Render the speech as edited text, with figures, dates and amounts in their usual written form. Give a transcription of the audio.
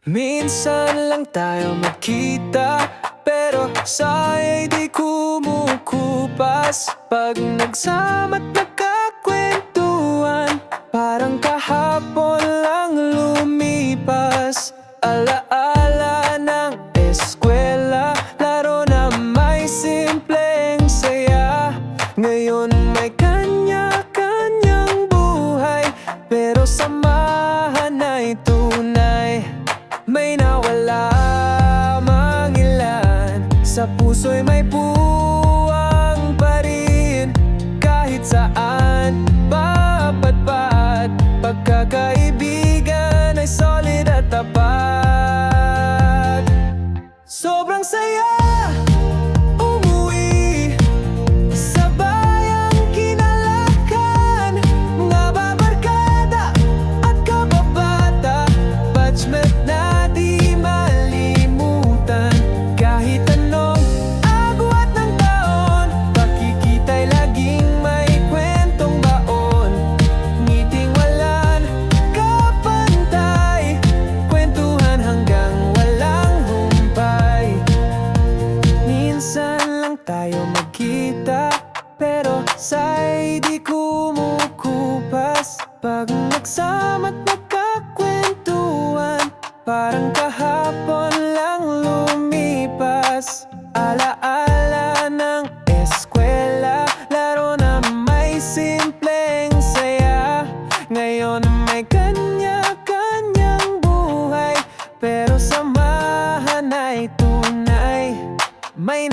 Minsan lang tayo magkita, pero sa'yo'y di kumukupas. Pag nagsama't nagkakwentuhan, parang kahapon lang lumipas. Alaala ng eskwela, laro na may simpleng saya. Ngayon may kanya-kanyang buhay, pero samahan ay tunay. May nawala mang ilan, sa puso'y may puwang pa rin. Kahit saan papadpad, pagkakaibigan ay solid at tapat. Sobrang saya umuwi sa bayang kinalakan, mga babarkada at kababata, batchmate na di malimutan. Kahit anong agwat ng taon, pakikita'y laging may kwentong baon. Ngiting walang kapantay, kwentuhan hanggang walang humpay. Minsan lang tayo magkita, pero sa'y di kumukupas. Pag nagsama't nagkakwentuhan, parang kahapon lang lumipas. Alaala ng eskwela, laro na may simpleng saya. Ngayon may kanya-kanyang buhay, pero samahan ay tunay. May